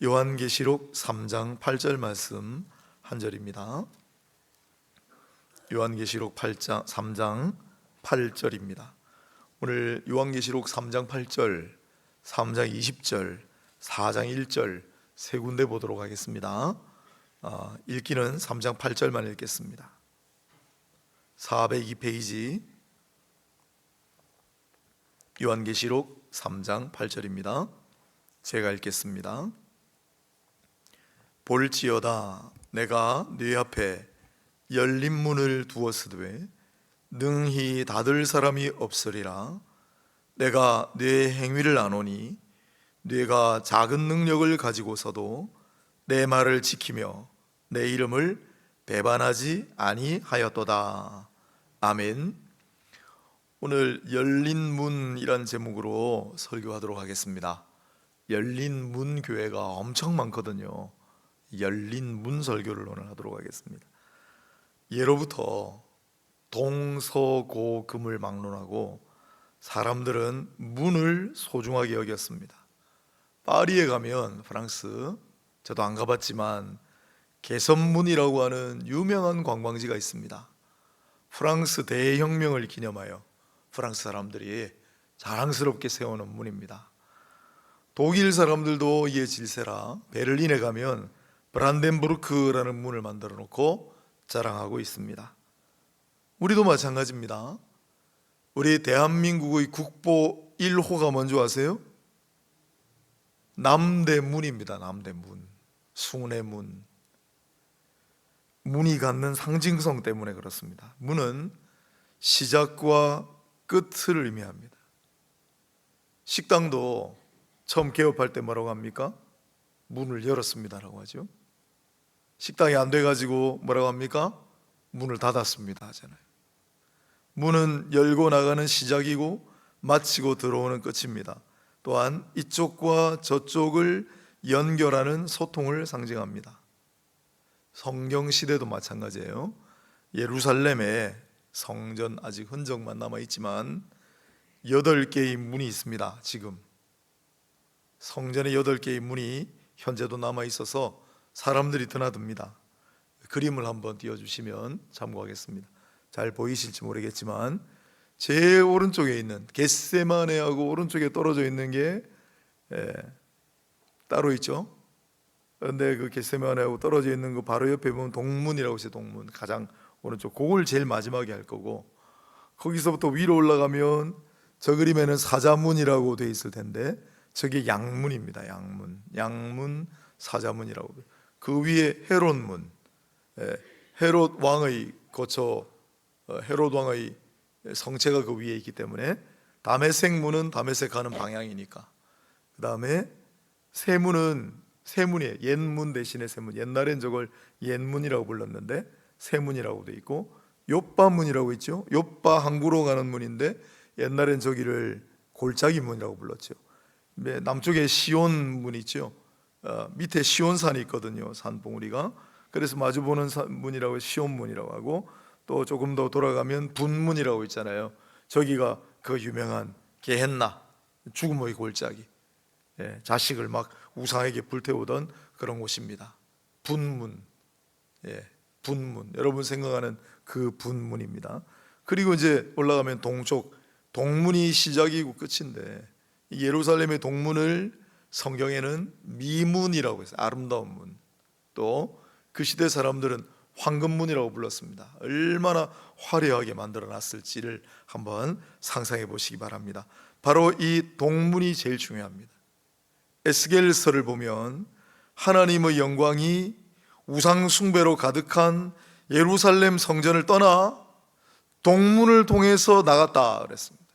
요한계시록 3장 8절 말씀 한 절입니다. 요한계시록 3장 8절입니다. 오늘 요한계시록 3장 8절, 3장 20절, 4장 1절 세 군데 보도록 하겠습니다. 읽기는 3장 8절만 읽겠습니다. 402페이지 요한계시록 3장 8절입니다. 제가 읽겠습니다. 볼지어다 내가 네 앞에 열린 문을 두었으되 능히 닫을 사람이 없으리라. 내가 네 행위를 아노니 네가 작은 능력을 가지고서도 내 말을 지키며 내 이름을 배반하지 아니하였도다. 아멘. 오늘 열린 문이란 제목으로 설교하도록 하겠습니다. 열린 문 교회가 엄청 많거든요. 열린 문 설교를 오늘 하도록 하겠습니다. 예로부터 동서고금을 막론하고 사람들은 문을 소중하게 여겼습니다. 파리에 가면, 프랑스, 저도 안 가봤지만 개선문이라고 하는 유명한 관광지가 있습니다. 프랑스 대혁명을 기념하여 프랑스 사람들이 자랑스럽게 세우는 문입니다. 독일 사람들도 이에 질세라 베를린에 가면 브란덴부르크라는 문을 만들어 놓고 자랑하고 있습니다. 우리도 마찬가지입니다. 우리 대한민국의 국보 1호가 뭔지 아세요? 남대문입니다. 남대문, 숭례문. 문이 갖는 상징성 때문에 그렇습니다. 문은 시작과 끝을 의미합니다. 식당도 처음 개업할 때 뭐라고 합니까? 문을 열었습니다라고 하죠. 식당이 안 돼가지고 뭐라고 합니까? 문을 닫았습니다 하잖아요. 문은 열고 나가는 시작이고 마치고 들어오는 끝입니다. 또한 이쪽과 저쪽을 연결하는 소통을 상징합니다. 성경시대도 마찬가지예요. 예루살렘에 성전 아직 흔적만 남아있지만 8개의 문이 있습니다. 지금 성전에 8개의 문이 현재도 남아있어서 사람들이 드나듭니다. 그림을 한번 띄워주시면 참고하겠습니다. 잘 보이실지 모르겠지만 제 오른쪽에 있는 겟세마네하고 오른쪽에 떨어져 있는 게 따로 있죠. 그런데 그 겟세마네하고 떨어져 있는 거 바로 옆에 보면 동문이라고 있어요. 동문 가장 오른쪽, 그걸 제일 마지막에 할 거고, 거기서부터 위로 올라가면 저 그림에는 사자문이라고 되어 있을 텐데 저게 양문입니다. 양문 사자문이라고. 그 위에 헤롯문, 헤롯 왕의 거처, 헤롯 왕의 성체가 그 위에 있기 때문에 다메섹 문은 다메섹 가는 방향이니까. 그 다음에 세문이에요. 옛문 대신에 세문. 옛날엔 저걸 옛문이라고 불렀는데 세문이라고 돼 있고, 요빠문이라고 있죠. 요빠 항구로 가는 문인데 옛날엔 저기를 골짜기 문이라고 불렀죠. 남쪽에 시온문 있죠. 밑에 시온산이 있거든요. 산봉우리가. 그래서 마주보는 문이라고 시온문이라고 하고, 또 조금 더 돌아가면 분문이라고 있잖아요. 저기가 그 유명한 게헨나, 죽음의 골짜기, 자식을 막 우상에게 불태우던 그런 곳입니다. 분문, 분문. 여러분 생각하는 그 분문입니다. 그리고 이제 올라가면 동쪽, 동문이 시작이고 끝인데, 예루살렘의 동문을 성경에는 미문이라고 해서 아름다운 문, 또 그 시대 사람들은 황금문이라고 불렀습니다. 얼마나 화려하게 만들어 놨을지를 한번 상상해 보시기 바랍니다. 바로 이 동문이 제일 중요합니다. 에스겔서를 보면 하나님의 영광이 우상 숭배로 가득한 예루살렘 성전을 떠나 동문을 통해서 나갔다 그랬습니다.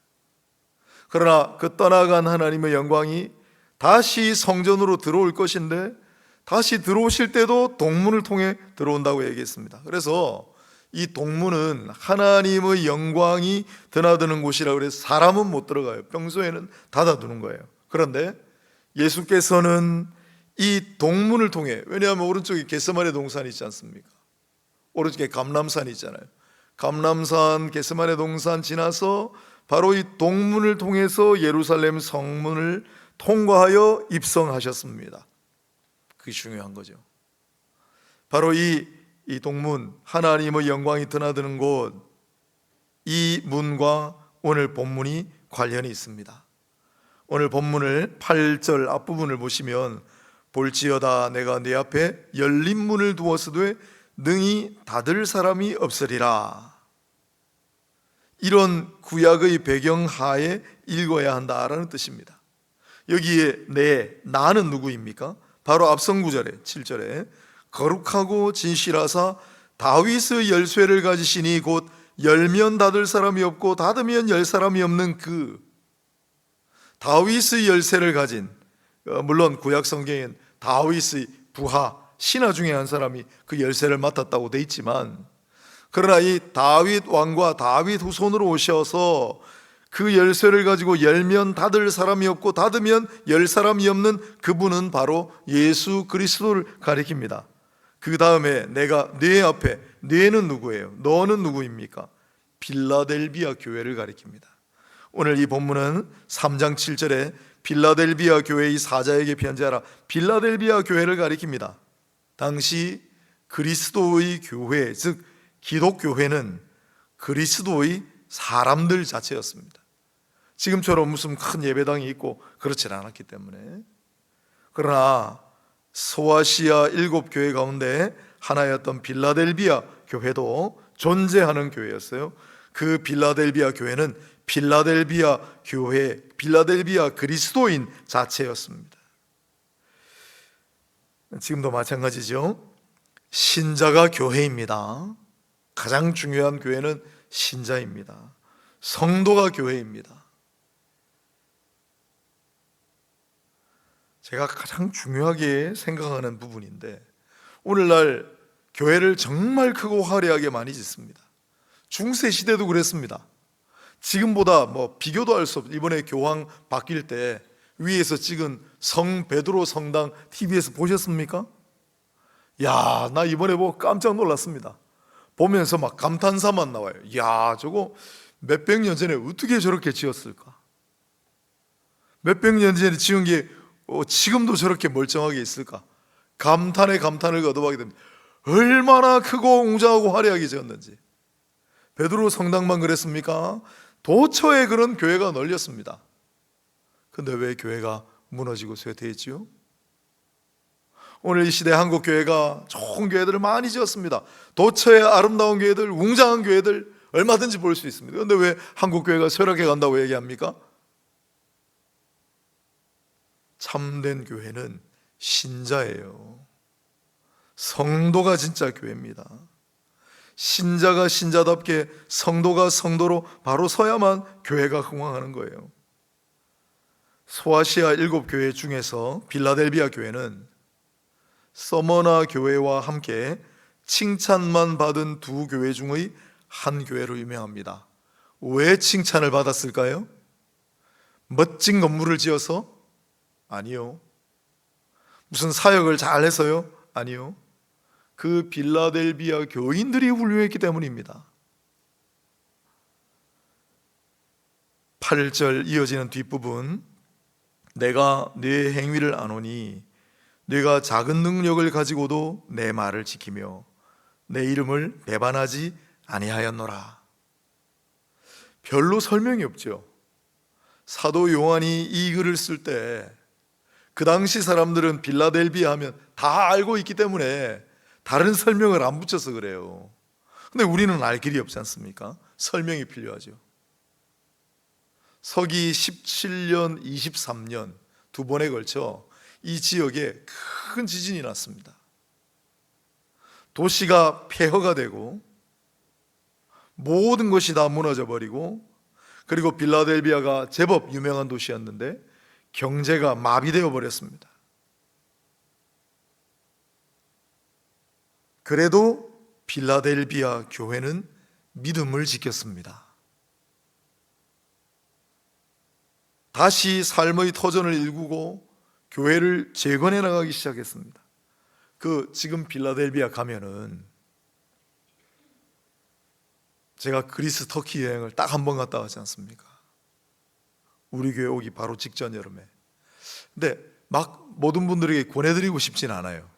그러나 그 떠나간 하나님의 영광이 다시 성전으로 들어올 것인데, 다시 들어오실 때도 동문을 통해 들어온다고 얘기했습니다. 그래서 이 동문은 하나님의 영광이 드나드는 곳이라고 해서 사람은 못 들어가요. 평소에는 닫아두는 거예요. 그런데 예수께서는 이 동문을 통해, 왜냐하면 오른쪽에 겟세마네 동산이 있지 않습니까? 오른쪽에 감람산이 있잖아요. 감람산, 겟세마네 동산 지나서 바로 이 동문을 통해서 예루살렘 성문을 통과하여 입성하셨습니다. 그게 중요한 거죠. 바로 이 동문, 하나님의 영광이 드나드는 곳, 이 문과 오늘 본문이 관련이 있습니다. 오늘 본문을 8절 앞부분을 보시면 볼지어다 내가 네 앞에 열린 문을 두었으되 능히 닫을 사람이 없으리라. 이런 구약의 배경 하에 읽어야 한다라는 뜻입니다. 여기에 나는 누구입니까? 바로 앞선 구절에 7절에 거룩하고 진실하사 다윗의 열쇠를 가지시니 곧 열면 닫을 사람이 없고 닫으면 열 사람이 없는 그 다윗의 열쇠를 가진, 물론 구약 성경엔 다윗의 부하 신하 중에 한 사람이 그 열쇠를 맡았다고 돼 있지만, 그러나 이 다윗 왕과 다윗 후손으로 오셔서 그 열쇠를 가지고 열면 닫을 사람이 없고 닫으면 열 사람이 없는 그분은 바로 예수 그리스도를 가리킵니다. 그 다음에 내가 네 앞에, 네는 누구예요? 너는 누구입니까? 빌라델비아 교회를 가리킵니다. 오늘 이 본문은 3장 7절에 빌라델비아 교회의 사자에게 편지하라, 빌라델비아 교회를 가리킵니다. 당시 그리스도의 교회, 즉 기독교회는 그리스도의 사람들 자체였습니다. 지금처럼 무슨 큰 예배당이 있고 그렇지 않았기 때문에. 그러나 소아시아 7교회 가운데 하나였던 빌라델비아 교회도 존재하는 교회였어요. 그 빌라델비아 교회는 빌라델비아 교회, 빌라델비아 그리스도인 자체였습니다. 지금도 마찬가지죠. 신자가 교회입니다. 가장 중요한 교회는 신자입니다. 성도가 교회입니다. 제가 가장 중요하게 생각하는 부분인데, 오늘날 교회를 정말 크고 화려하게 많이 짓습니다. 중세 시대도 그랬습니다. 지금보다 비교도 할 수 없어요. 이번에 교황 바뀔 때 위에서 찍은 성 베드로 성당 TV에서 보셨습니까? 야, 나 이번에 보고 깜짝 놀랐습니다. 보면서 막 감탄사만 나와요. 야, 저거 몇백 년 전에 어떻게 저렇게 지었을까? 몇백 년 전에 지은 게 지금도 저렇게 멀쩡하게 있을까? 감탄에 감탄을 거듭하게 됩니다. 얼마나 크고 웅장하고 화려하게 지었는지. 베드로 성당만 그랬습니까? 도처에 그런 교회가 널렸습니다. 근데 왜 교회가 무너지고 쇠퇴했지요? 오늘 이 시대 한국 교회가 좋은 교회들을 많이 지었습니다. 도처에 아름다운 교회들, 웅장한 교회들 얼마든지 볼 수 있습니다. 그런데 왜 한국 교회가 쇠락해 간다고 얘기합니까? 참된 교회는 신자예요. 성도가 진짜 교회입니다. 신자가 신자답게 성도가 성도로 바로 서야만 교회가 흥왕하는 거예요. 소아시아 7교회 중에서 빌라델비아 교회는 서머나 교회와 함께 칭찬만 받은 두 교회 중의 한 교회로 유명합니다. 왜 칭찬을 받았을까요? 멋진 건물을 지어서? 아니요. 무슨 사역을 잘해서요? 아니요. 그 빌라델비아 교인들이 훌륭했기 때문입니다. 8절 이어지는 뒷부분, 내가 네 행위를 아노니 네가 작은 능력을 가지고도 내 말을 지키며 내 이름을 배반하지 아니하였노라. 별로 설명이 없죠. 사도 요한이 이 글을 쓸 때 그 당시 사람들은 빌라델비아 하면 다 알고 있기 때문에 다른 설명을 안 붙여서 그래요. 근데 우리는 알 길이 없지 않습니까? 설명이 필요하죠. 서기 17년, 23년 두 번에 걸쳐 이 지역에 큰 지진이 났습니다. 도시가 폐허가 되고 모든 것이 다 무너져 버리고, 그리고 빌라델비아가 제법 유명한 도시였는데 경제가 마비되어 버렸습니다. 그래도 빌라델비아 교회는 믿음을 지켰습니다. 다시 삶의 터전을 일구고 교회를 재건해 나가기 시작했습니다. 지금 빌라델비아 가면은, 제가 그리스 터키 여행을 딱 한 번 갔다 왔지 않습니까? 우리 교회 오기 바로 직전 여름에. 근데 막 모든 분들에게 권해드리고 싶진 않아요.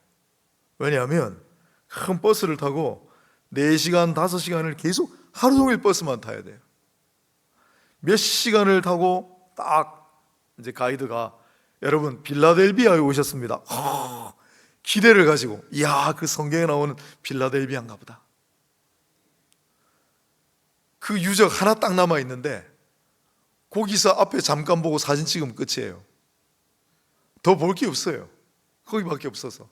왜냐하면 큰 버스를 타고 4시간, 5시간을 계속 하루 종일 버스만 타야 돼요. 몇 시간을 타고 딱 이제 가이드가 여러분 빌라델비아에 오셨습니다. 기대를 가지고 이야, 그 성경에 나오는 빌라델비아인가 보다. 그 유적 하나 딱 남아 있는데 거기서 앞에 잠깐 보고 사진 찍으면 끝이에요. 더 볼 게 없어요. 거기밖에 없어서.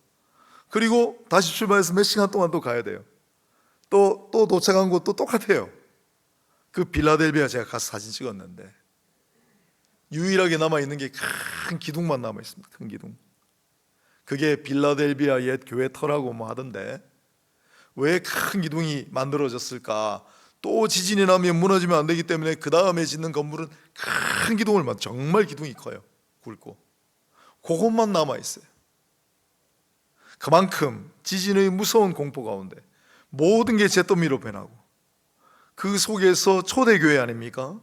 그리고 다시 출발해서 몇 시간 동안 또 가야 돼요. 또 도착한 곳도 똑같아요. 그 빌라델비아 제가 가서 사진 찍었는데 유일하게 남아있는 게 큰 기둥만 남아있습니다. 큰 기둥. 그게 빌라델비아 옛 교회 터라고 뭐 하던데, 왜 큰 기둥이 만들어졌을까? 또 지진이 나면 무너지면 안 되기 때문에 그 다음에 짓는 건물은 큰 기둥을 정말 기둥이 커요. 굵고 그것만 남아있어요. 그만큼 지진의 무서운 공포 가운데 모든 게 잿더미로 변하고, 그 속에서 초대교회 아닙니까?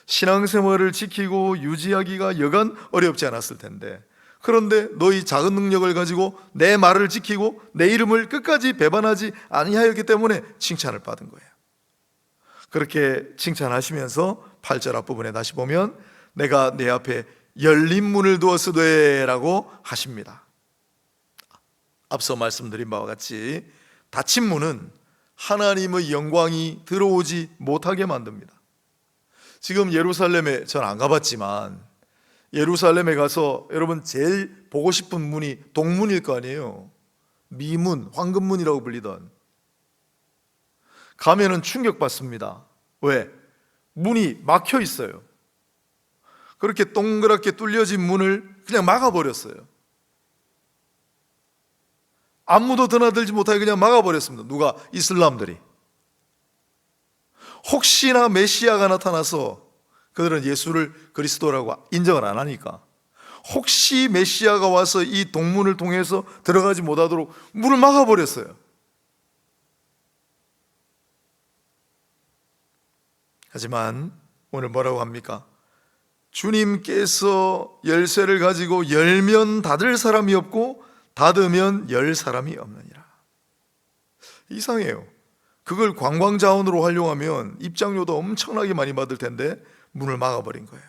신앙생활을 지키고 유지하기가 여간 어렵지 않았을 텐데, 그런데 너희 작은 능력을 가지고 내 말을 지키고 내 이름을 끝까지 배반하지 아니하였기 때문에 칭찬을 받은 거예요. 그렇게 칭찬하시면서 8절 앞부분에 다시 보면 내가 내 앞에 열린 문을 두었으되 라고 하십니다. 앞서 말씀드린 바와 같이 닫힌 문은 하나님의 영광이 들어오지 못하게 만듭니다. 지금 예루살렘에 전 안 가봤지만 예루살렘에 가서 여러분 제일 보고 싶은 문이 동문일 거 아니에요. 미문, 황금문이라고 불리던. 가면은 충격받습니다. 왜? 문이 막혀 있어요. 그렇게 동그랗게 뚫려진 문을 그냥 막아버렸어요. 아무도 드나들지 못하게 그냥 막아버렸습니다. 누가? 이슬람들이. 혹시나 메시아가 나타나서, 그들은 예수를 그리스도라고 인정을 안 하니까, 혹시 메시아가 와서 이 동문을 통해서 들어가지 못하도록 문을 막아버렸어요. 하지만 오늘 뭐라고 합니까? 주님께서 열쇠를 가지고 열면 닫을 사람이 없고 닫으면 열 사람이 없느니라. 이상해요. 그걸 관광자원으로 활용하면 입장료도 엄청나게 많이 받을 텐데 문을 막아버린 거예요.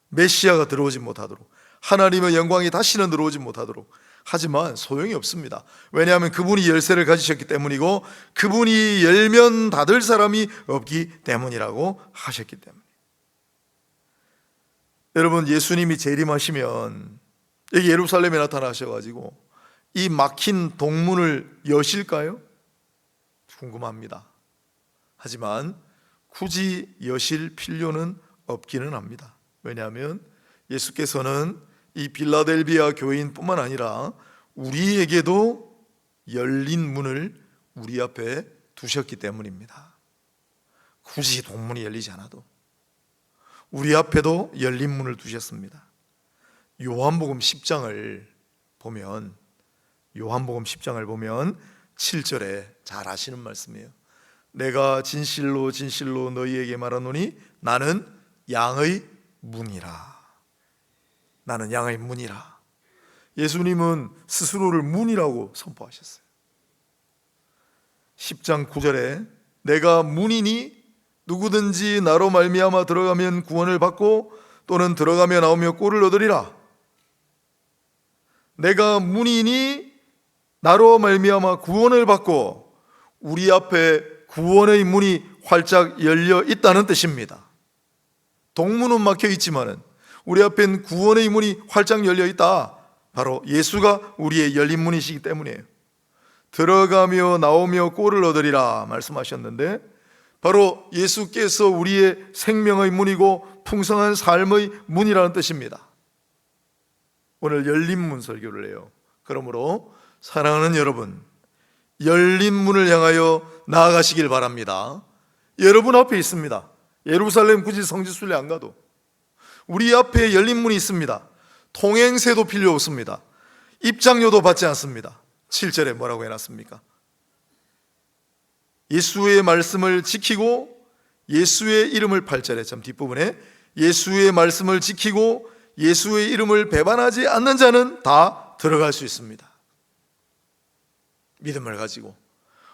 메시아가 들어오지 못하도록, 하나님의 영광이 다시는 들어오지 못하도록. 하지만 소용이 없습니다. 왜냐하면 그분이 열쇠를 가지셨기 때문이고 그분이 열면 닫을 사람이 없기 때문이라고 하셨기 때문에. 여러분, 예수님이 재림하시면 여기 예루살렘에 나타나셔가지고 이 막힌 동문을 여실까요? 궁금합니다. 하지만 굳이 여실 필요는 없기는 합니다. 왜냐하면 예수께서는 이 빌라델비아 교회인뿐만 아니라 우리에게도 열린 문을 우리 앞에 두셨기 때문입니다. 굳이 동문이 열리지 않아도 우리 앞에도 열린 문을 두셨습니다. 요한복음 10장을 보면 7절에 잘 아시는 말씀이에요. 내가 진실로 진실로 너희에게 말하노니 나는 양의 문이라. 나는 양의 문이라. 예수님은 스스로를 문이라고 선포하셨어요. 10장 9절에 내가 문이니 누구든지 나로 말미암아 들어가면 구원을 받고 또는 들어가며 나오며 꼴을 얻으리라. 내가 문이니 나로 말미암아 구원을 받고, 우리 앞에 구원의 문이 활짝 열려 있다는 뜻입니다. 동문은 막혀 있지만은 우리 앞엔 구원의 문이 활짝 열려 있다. 바로 예수가 우리의 열린 문이시기 때문이에요. 들어가며 나오며 꼴을 얻으리라 말씀하셨는데, 바로 예수께서 우리의 생명의 문이고 풍성한 삶의 문이라는 뜻입니다. 오늘 열린 문 설교를 해요. 그러므로 사랑하는 여러분, 열린 문을 향하여 나아가시길 바랍니다. 여러분 앞에 있습니다. 예루살렘 굳이 성지순례 안 가도 우리 앞에 열린 문이 있습니다. 통행세도 필요 없습니다. 입장료도 받지 않습니다. 7절에 뭐라고 해놨습니까? 예수의 말씀을 지키고 예수의 이름을, 8절에 참 뒷부분에 예수의 말씀을 지키고 예수의 이름을 배반하지 않는 자는 다 들어갈 수 있습니다. 믿음을 가지고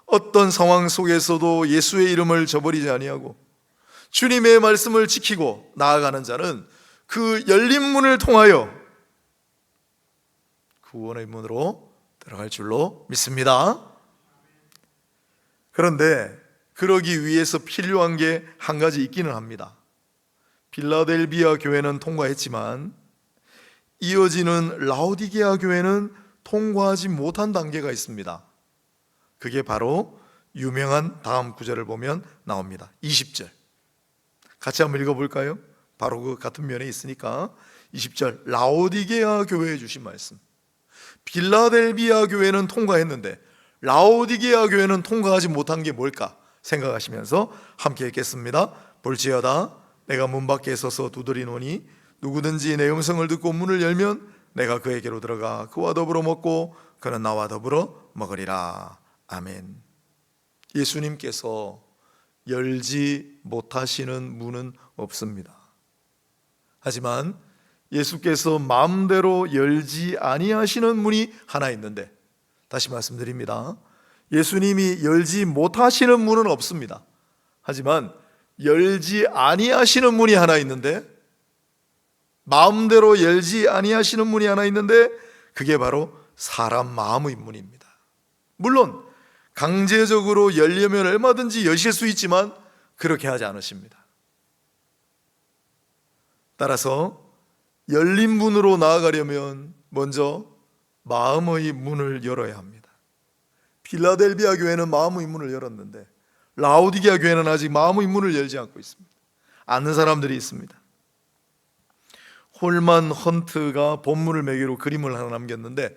어떤 상황 속에서도 예수의 이름을 저버리지 아니하고 주님의 말씀을 지키고 나아가는 자는 그 열린 문을 통하여 구원의 문으로 들어갈 줄로 믿습니다. 그런데 그러기 위해서 필요한 게 한 가지 있기는 합니다. 빌라델비아 교회는 통과했지만 이어지는 라오디게아 교회는 통과하지 못한 단계가 있습니다. 그게 바로 유명한 다음 구절을 보면 나옵니다. 20절 같이 한번 읽어볼까요? 바로 그 같은 면에 있으니까 20절 라오디게아 교회에 주신 말씀. 빌라델비아 교회는 통과했는데 라오디게아 교회는 통과하지 못한 게 뭘까 생각하시면서 함께 읽겠습니다. 볼지어다 내가 문 밖에 서서 두드리노니 누구든지 내 음성을 듣고 문을 열면 내가 그에게로 들어가 그와 더불어 먹고 그는 나와 더불어 먹으리라. 아멘. 예수님께서 열지 못하시는 문은 없습니다. 하지만 예수께서 마음대로 열지 아니하시는 문이 하나 있는데, 다시 말씀드립니다. 예수님이 열지 못하시는 문은 없습니다. 하지만 열지 아니하시는 문이 하나 있는데, 마음대로 열지 아니하시는 문이 하나 있는데 그게 바로 사람 마음의 문입니다. 물론 강제적으로 열려면 얼마든지 여실 수 있지만 그렇게 하지 않으십니다. 따라서 열린 문으로 나아가려면 먼저 마음의 문을 열어야 합니다. 필라델비아 교회는 마음의 문을 열었는데 라오디게아 교회는 아직 마음의 문을 열지 않고 있습니다. 아는 사람들이 있습니다. 홀만 헌트가 본문을 매개로 그림을 하나 남겼는데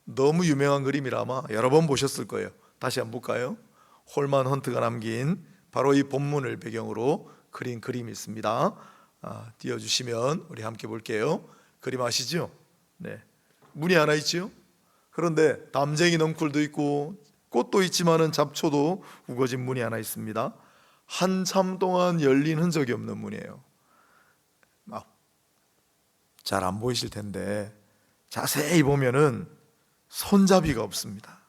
너무 유명한 그림이라 아마 여러 번 보셨을 거예요. 다시 한번 볼까요? 홀만 헌트가 남긴 바로 이 본문을 배경으로 그린 그림이 있습니다. 띄워주시면 우리 함께 볼게요. 그림 아시죠? 네. 문이 하나 있죠? 그런데 담쟁이 넝쿨도 있고 꽃도 있지만은 잡초도 우거진 문이 하나 있습니다. 한참 동안 열린 흔적이 없는 문이에요. 잘 안 보이실 텐데 자세히 보면은 손잡이가 없습니다.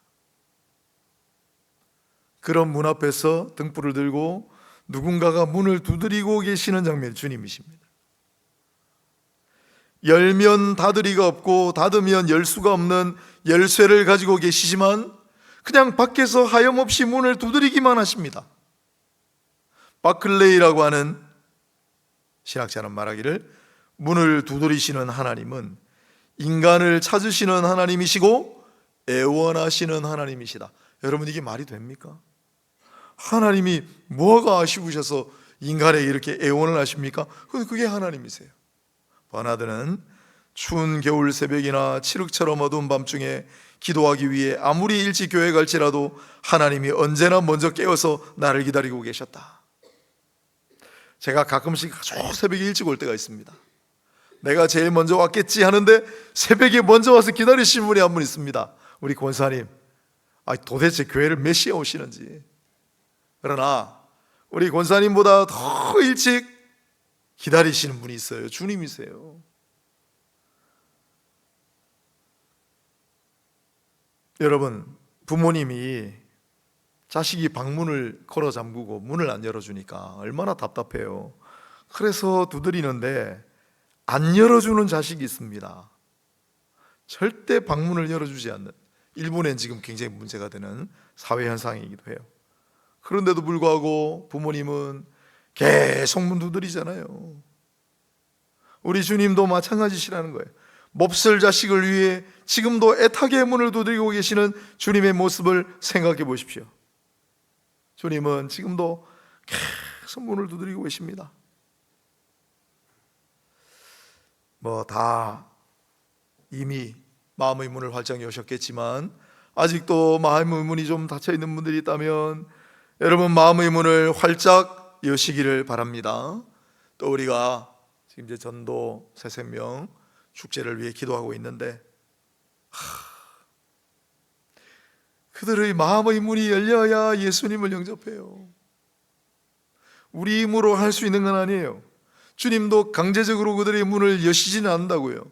그런 문 앞에서 등불을 들고 누군가가 문을 두드리고 계시는 장면이 주님이십니다. 열면 닫으리가 없고 닫으면 열 수가 없는 열쇠를 가지고 계시지만 그냥 밖에서 하염없이 문을 두드리기만 하십니다. 바클레이라고 하는 신학자는 말하기를 문을 두드리시는 하나님은 인간을 찾으시는 하나님이시고 애원하시는 하나님이시다. 여러분 이게 말이 됩니까? 하나님이 뭐가 아쉬우셔서 인간에게 이렇게 애원을 하십니까? 그게 하나님이세요. 버나드는 추운 겨울 새벽이나 칠흑처럼 어두운 밤중에 기도하기 위해 아무리 일찍 교회 갈지라도 하나님이 언제나 먼저 깨어서 나를 기다리고 계셨다. 제가 가끔씩 아주 새벽에 일찍 올 때가 있습니다. 내가 제일 먼저 왔겠지 하는데 새벽에 먼저 와서 기다리시는 분이 한 분 있습니다. 우리 권사님, 도대체 교회를 몇 시에 오시는지. 그러나 우리 권사님보다 더 일찍 기다리시는 분이 있어요. 주님이세요. 여러분, 부모님이 자식이 방문을 걸어 잠그고 문을 안 열어주니까 얼마나 답답해요. 그래서 두드리는데 안 열어주는 자식이 있습니다. 절대 방문을 열어주지 않는, 일본엔 지금 굉장히 문제가 되는 사회 현상이기도 해요. 그런데도 불구하고 부모님은 계속 문 두드리잖아요. 우리 주님도 마찬가지시라는 거예요. 몹쓸 자식을 위해 지금도 애타게 문을 두드리고 계시는 주님의 모습을 생각해 보십시오. 주님은 지금도 계속 문을 두드리고 계십니다. 다 이미 마음의 문을 활짝 여셨겠지만 아직도 마음의 문이 좀 닫혀 있는 분들이 있다면 여러분 마음의 문을 활짝 여시기를 바랍니다. 또 우리가 지금 이제 전도 새생명 축제를 위해 기도하고 있는데 그들의 마음의 문이 열려야 예수님을 영접해요. 우리 힘으로 할 수 있는 건 아니에요. 주님도 강제적으로 그들의 문을 여시지는 않는다고요.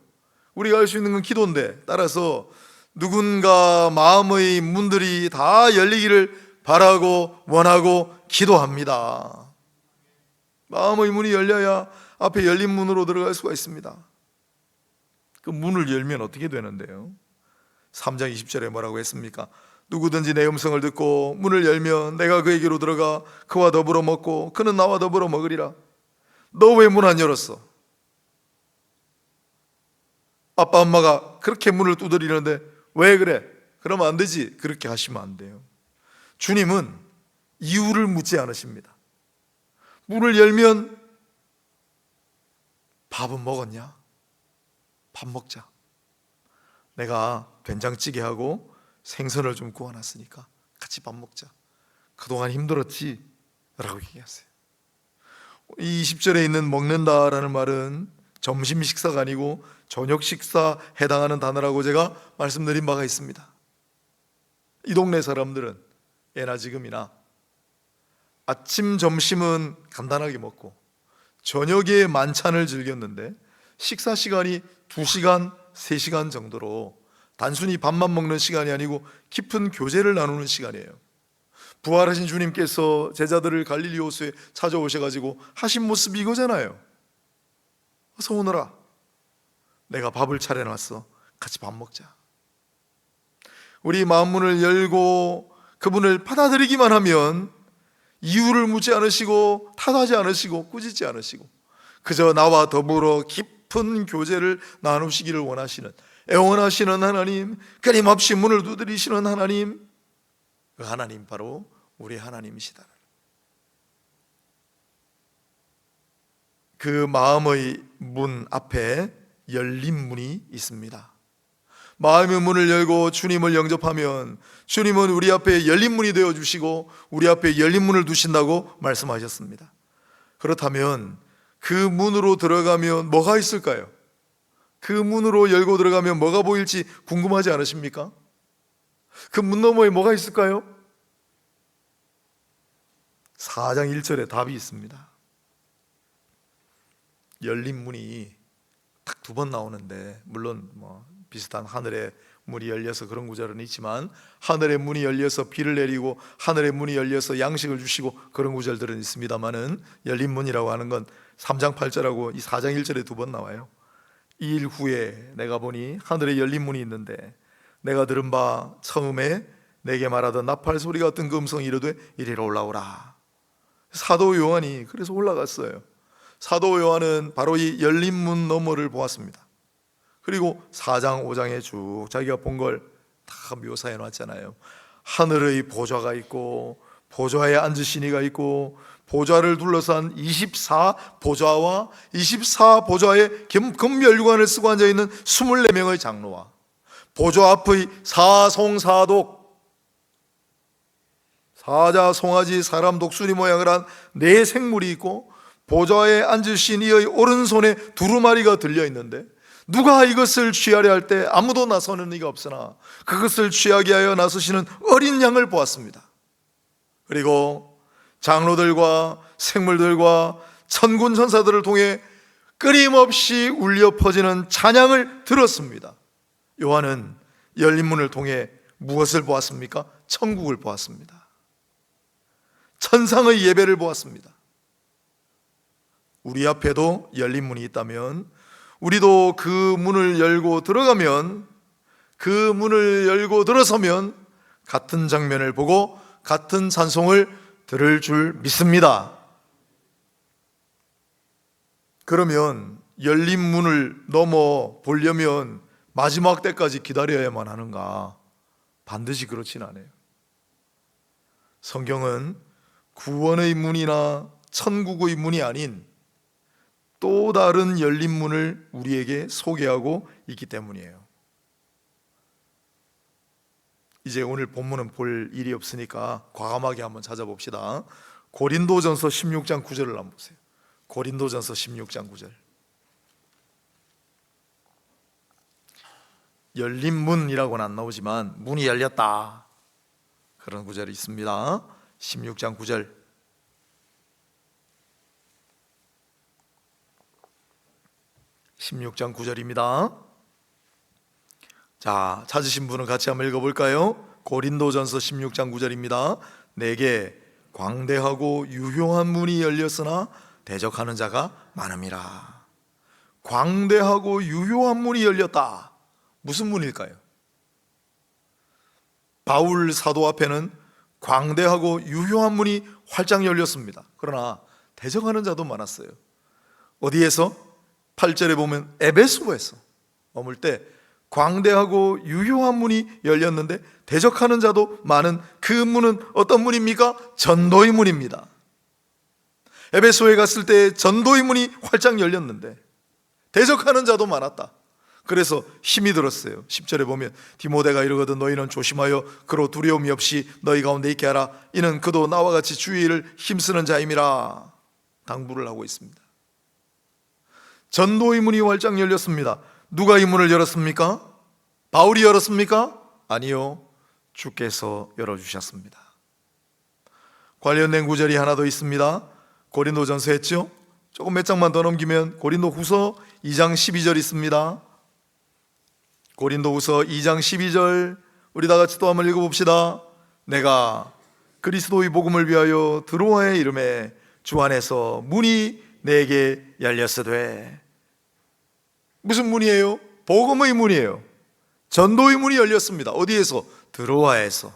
우리가 할 수 있는 건 기도인데, 따라서 누군가 마음의 문들이 다 열리기를 바라고 원하고 기도합니다. 마음의 문이 열려야 앞에 열린 문으로 들어갈 수가 있습니다. 그 문을 열면 어떻게 되는데요? 3장 20절에 뭐라고 했습니까? 누구든지 내 음성을 듣고 문을 열면 내가 그에게로 들어가 그와 더불어 먹고 그는 나와 더불어 먹으리라. 너 왜 문 안 열었어? 아빠 엄마가 그렇게 문을 두드리는데 왜 그래? 그러면 안 되지. 그렇게 하시면 안 돼요. 주님은 이유를 묻지 않으십니다. 문을 열면 밥은 먹었냐? 밥 먹자. 내가 된장찌개하고 생선을 좀 구워놨으니까 같이 밥 먹자. 그동안 힘들었지? 라고 얘기하세요. 이 20절에 있는 먹는다라는 말은 점심 식사가 아니고 저녁 식사 해당하는 단어라고 제가 말씀드린 바가 있습니다. 이 동네 사람들은 예나 지금이나 아침 점심은 간단하게 먹고 저녁에 만찬을 즐겼는데 식사 시간이 2시간, 3시간 정도로 단순히 밥만 먹는 시간이 아니고 깊은 교제를 나누는 시간이에요. 부활하신 주님께서 제자들을 갈릴리 호수에 찾아오셔가지고 하신 모습이 이거잖아요. 어서 오너라. 내가 밥을 차려놨어. 같이 밥 먹자. 우리 마음 문을 열고 그분을 받아들이기만 하면 이유를 묻지 않으시고 탓하지 않으시고 꾸짖지 않으시고 그저 나와 더불어 깊은 교제를 나누시기를 원하시는, 애원하시는 하나님, 끊임없이 문을 두드리시는 하나님, 그 하나님 바로 우리 하나님이시다. 그 마음의 문 앞에 열린 문이 있습니다. 마음의 문을 열고 주님을 영접하면 주님은 우리 앞에 열린 문이 되어주시고 우리 앞에 열린 문을 두신다고 말씀하셨습니다. 그렇다면 그 문으로 들어가면 뭐가 있을까요? 그 문으로 열고 들어가면 뭐가 보일지 궁금하지 않으십니까? 그 문 너머에 뭐가 있을까요? 4장 1절에 답이 있습니다. 열린 문이 딱 2번 나오는데, 물론 비슷한 하늘의 문이 열려서 그런 구절은 있지만 하늘의 문이 열려서 비를 내리고 하늘의 문이 열려서 양식을 주시고 그런 구절들은 있습니다만은 열린 문이라고 하는 건 3장 8절하고 이 4장 1절에 2번 나와요. 2일 후에 내가 보니 하늘에 열린 문이 있는데 내가 들은 바 처음에 내게 말하던 나팔 소리 같은 그 음성이 이르되 이리로 올라오라. 사도 요한이 그래서 올라갔어요. 사도 요한은 바로 이 열린 문 너머를 보았습니다. 그리고 4장 5장에 쭉 자기가 본 걸 다 묘사해 놨잖아요. 하늘의 보좌가 있고 보좌에 앉으신 이가 있고 보좌를 둘러싼 24보좌와 24보좌에 금멸관을 쓰고 앉아있는 24명의 장로와 보좌 앞의 사송사독, 사자, 송아지, 사람, 독수리 모양을 한 4생물이 있고 보좌에 앉으신 이의 오른손에 두루마리가 들려있는데 누가 이것을 취하려 할 때 아무도 나서는 이가 없으나 그것을 취하게 하여 나서시는 어린 양을 보았습니다. 그리고 장로들과 생물들과 천군 천사들을 통해 끊임없이 울려 퍼지는 찬양을 들었습니다. 요한은 열린 문을 통해 무엇을 보았습니까? 천국을 보았습니다. 천상의 예배를 보았습니다. 우리 앞에도 열린 문이 있다면 우리도 그 문을 열고 들어가면, 그 문을 열고 들어서면 같은 장면을 보고 같은 찬송을 들을 줄 믿습니다. 그러면 열린 문을 넘어 보려면 마지막 때까지 기다려야만 하는가? 반드시 그렇진 않아요. 성경은 구원의 문이나 천국의 문이 아닌 또 다른 열린 문을 우리에게 소개하고 있기 때문이에요. 이제 오늘 본문은 볼 일이 없으니까 과감하게 한번 찾아봅시다. 고린도전서 16장 9절을 한번 보세요. 고린도전서 16장 9절. 열린 문이라고는 안 나오지만 문이 열렸다, 그런 구절이 있습니다. 16장 9절. 16장 9절입니다. 자, 찾으신 분은 같이 한번 읽어볼까요? 고린도전서 16장 9절입니다. 내게 광대하고 유효한 문이 열렸으나 대적하는 자가 많음이라. 광대하고 유효한 문이 열렸다. 무슨 문일까요? 바울 사도 앞에는 광대하고 유효한 문이 활짝 열렸습니다. 그러나 대적하는 자도 많았어요. 어디에서? 8절에 보면 에베소에서 머물 때 광대하고 유효한 문이 열렸는데 대적하는 자도 많은 그 문은 어떤 문입니까? 전도의 문입니다. 에베소에 갔을 때 전도의 문이 활짝 열렸는데 대적하는 자도 많았다. 그래서 힘이 들었어요. 10절에 보면 디모데가 이르거든 너희는 조심하여 그로 두려움이 없이 너희 가운데 있게 하라. 이는 그도 나와 같이 주의 일을 힘쓰는 자임이라 당부를 하고 있습니다. 전도의 문이 활짝 열렸습니다. 누가 이 문을 열었습니까? 바울이 열었습니까? 아니요, 주께서 열어주셨습니다. 관련된 구절이 하나 더 있습니다. 고린도전서 했죠? 조금 몇 장만 더 넘기면 고린도후서 2장 12절 있습니다. 고린도후서 2장 12절 우리 다 같이 또 한번 읽어봅시다. 내가 그리스도의 복음을 위하여 드로아의 이름에 주 안에서 문이 내게 열렸으되. 무슨 문이에요? 복음의 문이에요. 전도의 문이 열렸습니다. 어디에서? 드로아에서.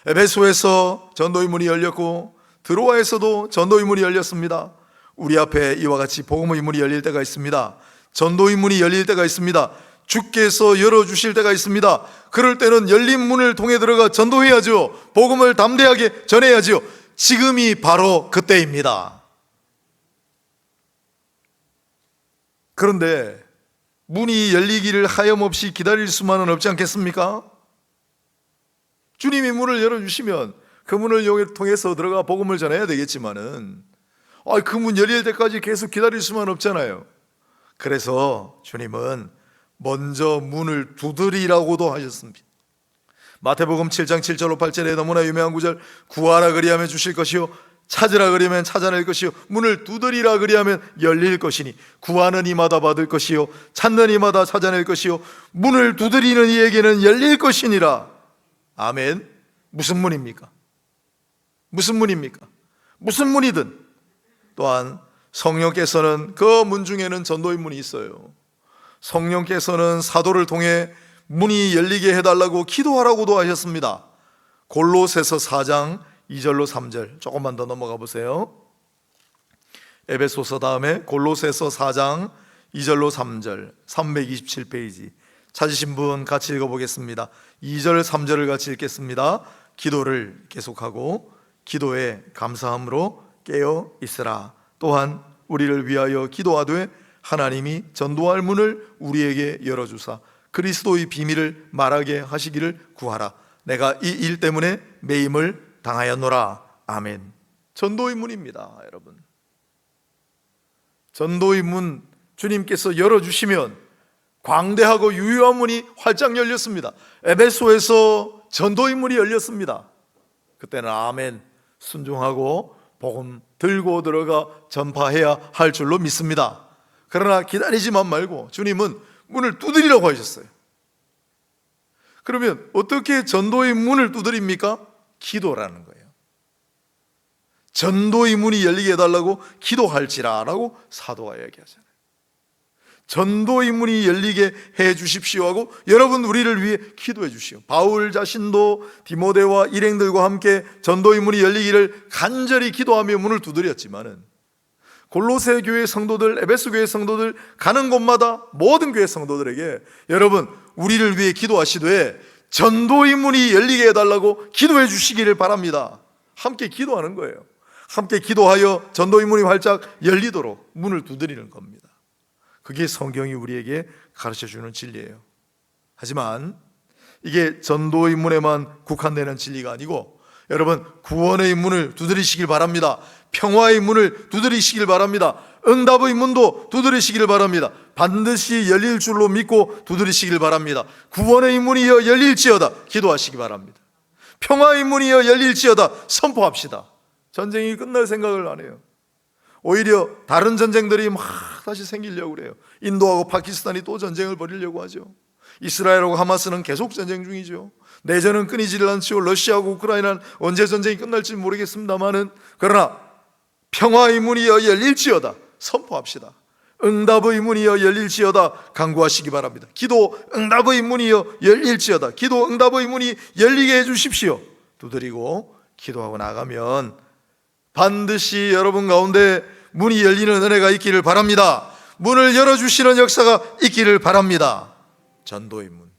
에베소에서 전도의 문이 열렸고 드로아에서도 전도의 문이 열렸습니다. 우리 앞에 이와 같이 복음의 문이 열릴 때가 있습니다. 전도의 문이 열릴 때가 있습니다. 주께서 열어주실 때가 있습니다. 그럴 때는 열린 문을 통해 들어가 전도해야죠. 복음을 담대하게 전해야죠. 지금이 바로 그때입니다. 그런데 문이 열리기를 하염없이 기다릴 수만은 없지 않겠습니까? 주님이 문을 열어주시면 그 문을 통해서 들어가 복음을 전해야 되겠지만은 그 문 열릴 때까지 계속 기다릴 수만 없잖아요. 그래서 주님은 먼저 문을 두드리라고도 하셨습니다. 마태복음 7장 7절로 8절에 너무나 유명한 구절, 구하라 그리하면 주실 것이요 찾으라 그리하면 찾아낼 것이요 문을 두드리라 그리하면 열릴 것이니 구하는 이마다 받을 것이요 찾는 이마다 찾아낼 것이요 문을 두드리는 이에게는 열릴 것이니라. 아멘. 무슨 문입니까? 무슨 문입니까? 무슨 문이든. 또한 성령께서는 그 문 중에는 전도의 문이 있어요. 성령께서는 사도를 통해 문이 열리게 해달라고 기도하라고도 하셨습니다. 골로새서 4장 2절로 3절 조금만 더 넘어가 보세요. 에베소서 다음에 골로새서 4장 2절로 3절 327페이지 찾으신 분 같이 읽어보겠습니다. 2절 3절을 같이 읽겠습니다. 기도를 계속하고 기도에 감사함으로 깨어 있으라. 또한 우리를 위하여 기도하되 하나님이 전도할 문을 우리에게 열어주사 그리스도의 비밀을 말하게 하시기를 구하라. 내가 이 일 때문에 매임을 당하였노라. 아멘. 전도의 문입니다, 여러분. 전도의 문 주님께서 열어주시면 광대하고 유효한 문이 활짝 열렸습니다. 에베소에서 전도의 문이 열렸습니다. 그때는 아멘 순종하고 복음 들고 들어가 전파해야 할 줄로 믿습니다. 그러나 기다리지만 말고 주님은 문을 두드리라고 하셨어요. 그러면 어떻게 전도의 문을 두드립니까? 기도라는 거예요. 전도의 문이 열리게 해달라고 기도할지라라고 사도가 이야기하잖아요. 전도의 문이 열리게 해 주십시오 하고 여러분 우리를 위해 기도해 주시오. 바울 자신도 디모데와 일행들과 함께 전도의 문이 열리기를 간절히 기도하며 문을 두드렸지만은 골로새 교회 성도들, 에베소 교회 성도들 가는 곳마다 모든 교회 성도들에게 여러분 우리를 위해 기도하시되 전도의 문이 열리게 해달라고 기도해 주시기를 바랍니다. 함께 기도하는 거예요. 함께 기도하여 전도의 문이 활짝 열리도록 문을 두드리는 겁니다. 그게 성경이 우리에게 가르쳐주는 진리예요. 하지만 이게 전도의 문에만 국한되는 진리가 아니고 여러분 구원의 문을 두드리시길 바랍니다. 평화의 문을 두드리시길 바랍니다. 응답의 문도 두드리시길 바랍니다. 반드시 열릴 줄로 믿고 두드리시길 바랍니다. 구원의 문이여 열릴지어다 기도하시기 바랍니다. 평화의 문이여 열릴지어다 선포합시다. 전쟁이 끝날 생각을 안 해요. 오히려 다른 전쟁들이 막 다시 생기려고 그래요. 인도하고 파키스탄이 또 전쟁을 벌이려고 하죠. 이스라엘하고 하마스는 계속 전쟁 중이죠. 내전은 끊이질 않죠. 러시아하고 우크라이나는 언제 전쟁이 끝날지 모르겠습니다만은, 그러나 평화의 문이여 열릴지어다 선포합시다. 응답의 문이여 열릴지어다 간구하시기 바랍니다. 기도 응답의 문이여 열릴지어다, 기도 응답의 문이 열리게 해주십시오. 두드리고 기도하고 나가면 반드시 여러분 가운데 문이 열리는 은혜가 있기를 바랍니다. 문을 열어주시는 역사가 있기를 바랍니다. 전도의 문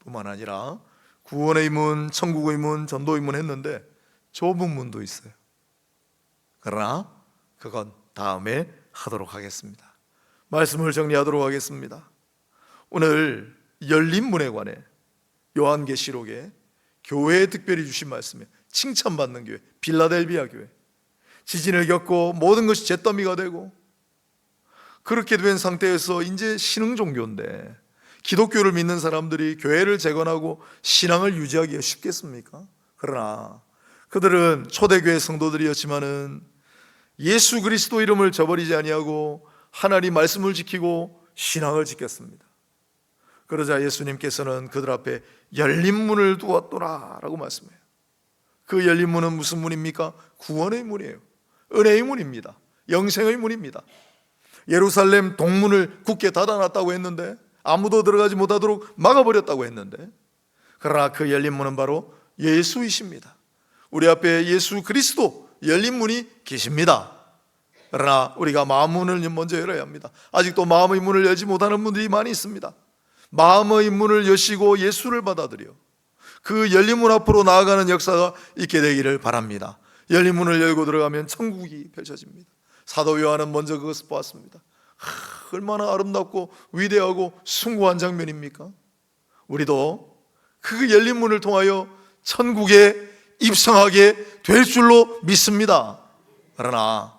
뿐만 아니라 구원의 문, 천국의 문, 전도의 문 했는데 좁은 문도 있어요. 그러나 그건 다음에 하도록 하겠습니다. 말씀을 정리하도록 하겠습니다. 오늘 열린 문에 관해 요한계시록에 교회에 특별히 주신 말씀에 칭찬받는 교회, 빌라델비아 교회, 지진을 겪고 모든 것이 잿더미가 되고 그렇게 된 상태에서 이제 신흥 종교인데 기독교를 믿는 사람들이 교회를 재건하고 신앙을 유지하기가 쉽겠습니까? 그러나 그들은 초대교회 성도들이었지만은 예수 그리스도 이름을 저버리지 아니하고 하나님 말씀을 지키고 신앙을 지켰습니다. 그러자 예수님께서는 그들 앞에 열린 문을 두었더라 라고 말씀해요. 그 열린 문은 무슨 문입니까? 구원의 문이에요. 은혜의 문입니다. 영생의 문입니다. 예루살렘 동문을 굳게 닫아놨다고 했는데, 아무도 들어가지 못하도록 막아버렸다고 했는데, 그러나 그 열린 문은 바로 예수이십니다. 우리 앞에 예수 그리스도 열린 문이 계십니다. 그러나 우리가 마음 문을 먼저 열어야 합니다. 아직도 마음의 문을 열지 못하는 분들이 많이 있습니다. 마음의 문을 여시고 예수를 받아들여 그 열린 문 앞으로 나아가는 역사가 있게 되기를 바랍니다. 열린 문을 열고 들어가면 천국이 펼쳐집니다. 사도 요한은 먼저 그것을 보았습니다. 얼마나 아름답고 위대하고 숭고한 장면입니까? 우리도 그 열린 문을 통하여 천국에 입성하게 될 줄로 믿습니다. 그러나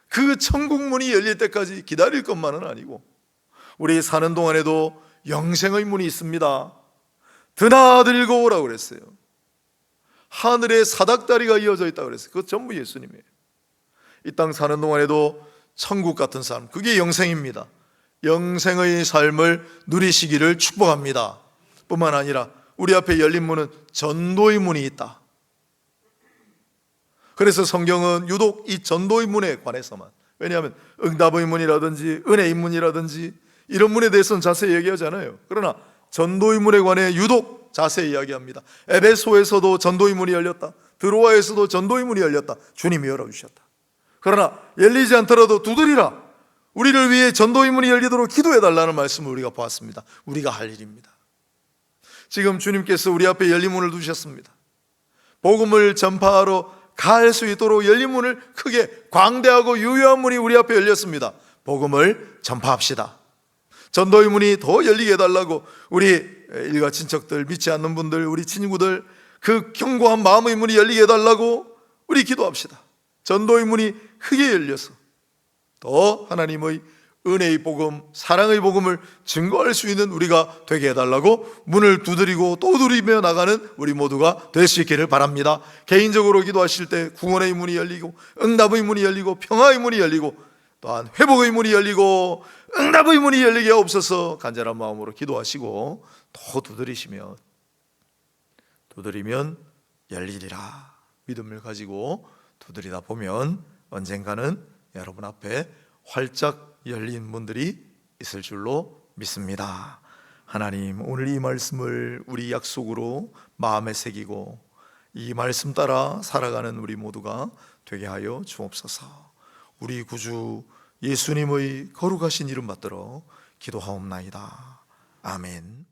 그 천국 문이 열릴 때까지 기다릴 것만은 아니고 우리 사는 동안에도 영생의 문이 있습니다. 드나들고 오라고 그랬어요. 하늘에 사닥다리가 이어져 있다고 그랬어요. 그것 전부 예수님이에요. 이 땅 사는 동안에도 천국 같은 삶, 그게 영생입니다. 영생의 삶을 누리시기를 축복합니다. 뿐만 아니라 우리 앞에 열린 문은 전도의 문이 있다. 그래서 성경은 유독 이 전도의 문에 관해서만, 왜냐하면 응답의 문이라든지 은혜의 문이라든지 이런 문에 대해서는 자세히 얘기하지 않아요. 그러나 전도의 문에 관해 유독 자세히 이야기합니다. 에베소에서도 전도의 문이 열렸다. 드로아에서도 전도의 문이 열렸다. 주님이 열어주셨다. 그러나 열리지 않더라도 두드리라. 우리를 위해 전도의 문이 열리도록 기도해달라는 말씀을 우리가 보았습니다. 우리가 할 일입니다. 지금 주님께서 우리 앞에 열린 문을 두셨습니다. 복음을 전파하러 갈 수 있도록 열린 문을, 크게 광대하고 유효한 문이 우리 앞에 열렸습니다. 복음을 전파합시다. 전도의 문이 더 열리게 해달라고 우리 일가 친척들, 믿지 않는 분들, 우리 친구들, 그 견고한 마음의 문이 열리게 해달라고 우리 기도합시다. 전도의 문이 크게 열려서 더 하나님의 은혜의 복음, 사랑의 복음을 증거할 수 있는 우리가 되게 해달라고 문을 두드리고 또 두드리며 나가는 우리 모두가 될 수 있기를 바랍니다. 개인적으로 기도하실 때 구원의 문이 열리고 응답의 문이 열리고 평화의 문이 열리고 또한 회복의 문이 열리고 응답의 문이 열리게 하옵소서 간절한 마음으로 기도하시고 또 두드리면 열리리라 믿음을 가지고 두드리다 보면 언젠가는 여러분 앞에 활짝 열린 문들이 있을 줄로 믿습니다. 하나님, 오늘 이 말씀을 우리 약속으로 마음에 새기고 이 말씀 따라 살아가는 우리 모두가 되게 하여 주옵소서. 우리 구주 예수님의 거룩하신 이름 받들어 기도하옵나이다. 아멘.